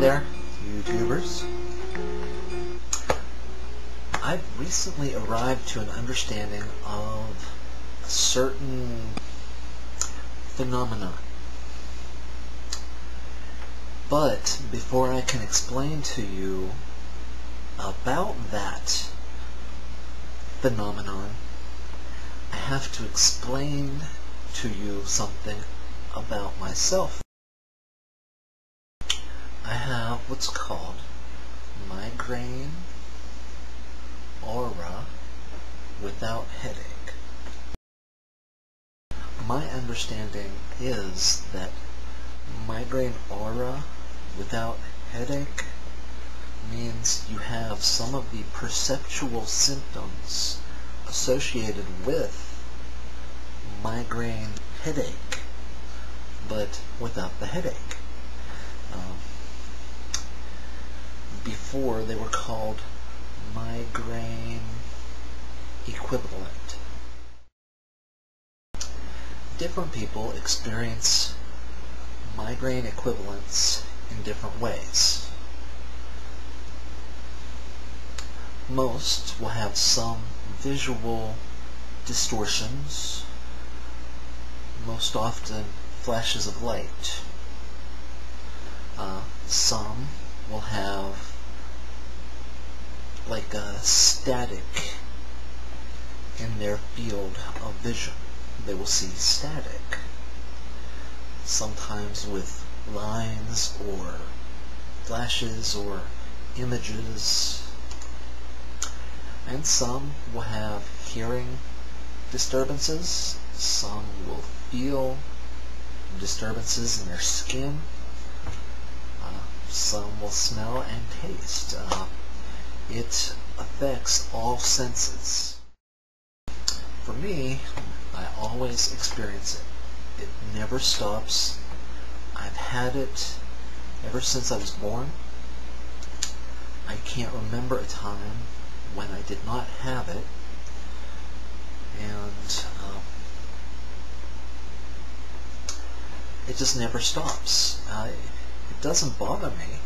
there, YouTubers. I've recently arrived to an understanding of a certain phenomenon. But before I can explain to you about that phenomenon, I have to explain to you something about myself. I have what's called migraine aura without headache. My understanding is that migraine aura without headache means you have some of the perceptual symptoms associated with migraine headache, but without the headache. Before they were called migraine equivalent. Different people experience migraine equivalents in different ways. Most will have some visual distortions, most often flashes of light. Some will have like a static in their field of vision. They will see static, sometimes with lines or flashes or images. And some will have hearing disturbances. Some will feel disturbances in their skin. Some will smell and taste. It affects all senses. For me, I always experience it. It never stops. I've had it ever since I was born. I can't remember a time when I did not have it. And it just never stops. It doesn't bother me,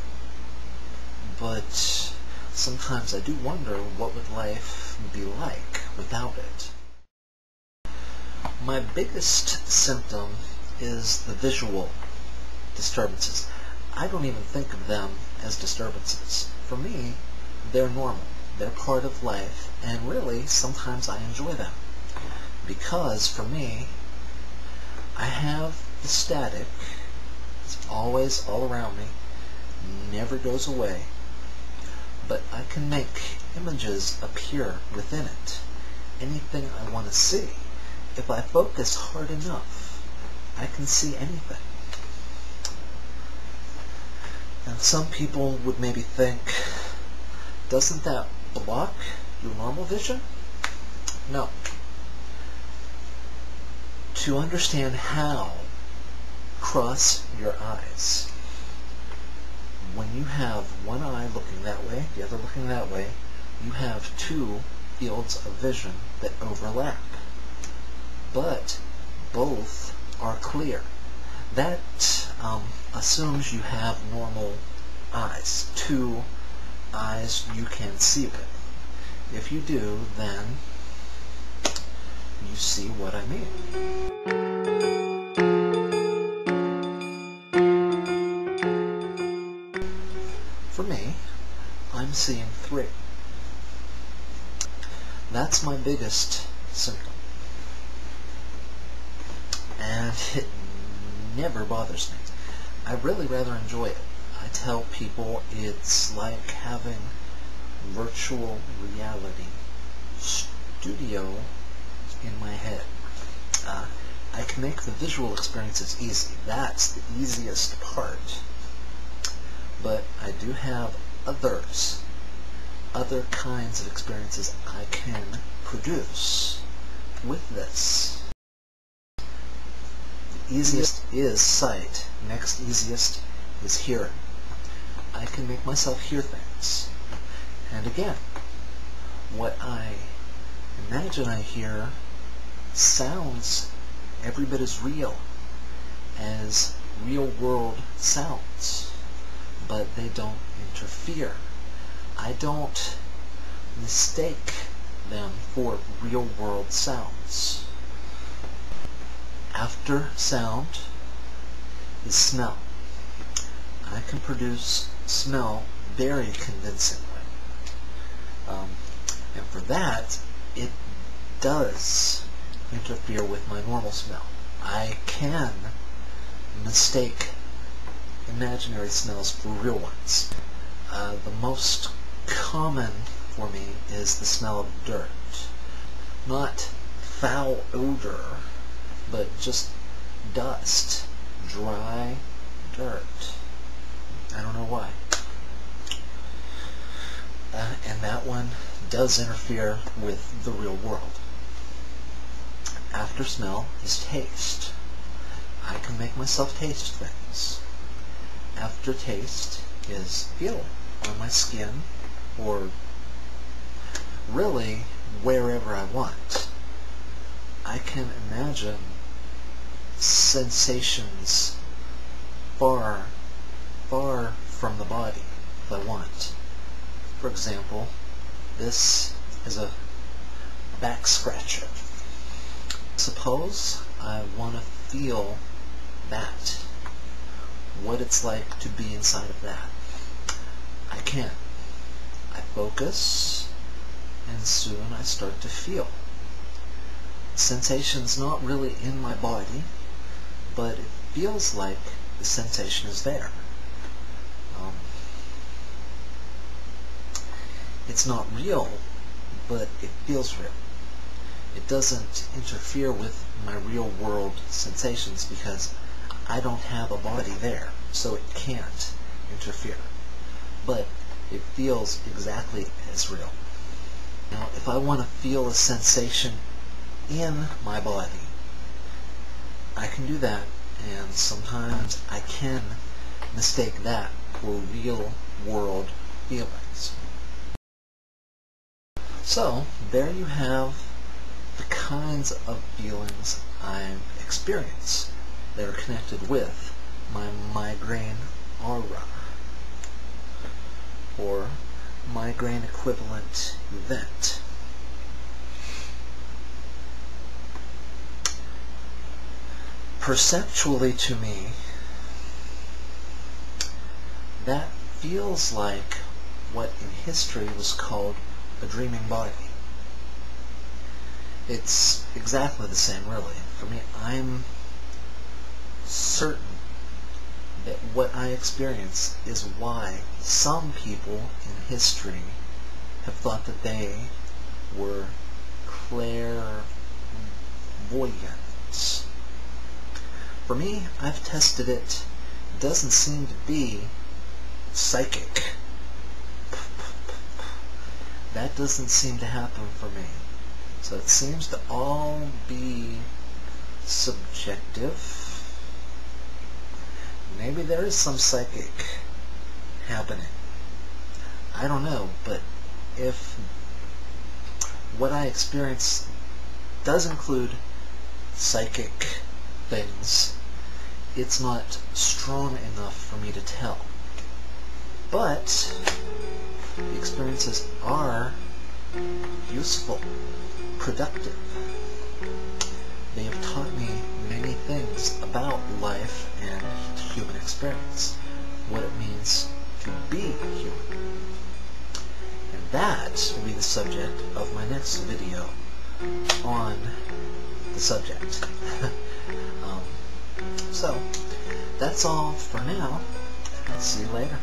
but sometimes I do wonder what would life be like without it. My biggest symptom is the visual disturbances. I don't even think of them as disturbances. For me, they're normal. They're part of life, and really, sometimes I enjoy them. Because, for me, I have the static. It's always all around me, never goes away. But I can make images appear within it. Anything I want to see. If I focus hard enough, I can see anything. And some people would maybe think, doesn't that block your normal vision? No. To understand how, cross your eyes. When you have one eye looking that way, the other looking that way, you have two fields of vision that overlap. But both are clear. That assumes you have normal eyes, two eyes you can see with. If you do, then you see what I mean. For me, I'm seeing three. That's my biggest symptom. And it never bothers me. I really rather enjoy it. I tell people it's like having virtual reality studio in my head. I can make the visual experiences easy. That's the easiest part. But I do have other kinds of experiences I can produce with this. The easiest is sight. Next easiest is hearing. I can make myself hear things. And again, what I imagine I hear sounds every bit as real as real world sounds. but they don't interfere. I don't mistake them for real-world sounds. After sound is smell. I can produce smell very convincingly. And for that, it does interfere with my normal smell. I can mistake imaginary smells for real ones. The most common for me is the smell of dirt. Not foul odor, but just dust, dry dirt. I don't know why. And that one does interfere with the real world. After smell is taste. I can make myself taste things. After taste is feeling on my skin, or really wherever I want. I can imagine sensations far, far from the body if I want. For example, this is a back scratcher. Suppose I want to feel that, what it's like to be inside of that. I can. I focus, and soon I start to feel. Sensation's not really in my body, but it feels like the sensation is there. It's not real, but it feels real. It doesn't interfere with my real world sensations because I don't have a body there, so it can't interfere. But it feels exactly as real. Now, if I want to feel a sensation in my body, I can do that, and sometimes I can mistake that for real world feelings. So, there you have the kinds of feelings I experience that are connected with my migraine aura, or migraine equivalent event. Perceptually to me, that feels like what in history was called a dreaming body. It's exactly the same, really. For me, I'm certain that what I experience is why some people in history have thought that they were clairvoyants. For me, I've tested it. It doesn't seem to be psychic. That doesn't seem to happen for me. So it seems to all be subjective. Maybe there is some psychic happening. I don't know, but if what I experience does include psychic things, it's not strong enough for me to tell. But the experiences are useful, productive. They have taught me many things about life and human experience, what it means to be human. And that will be the subject of my next video on the subject. So, that's all for now. See you later.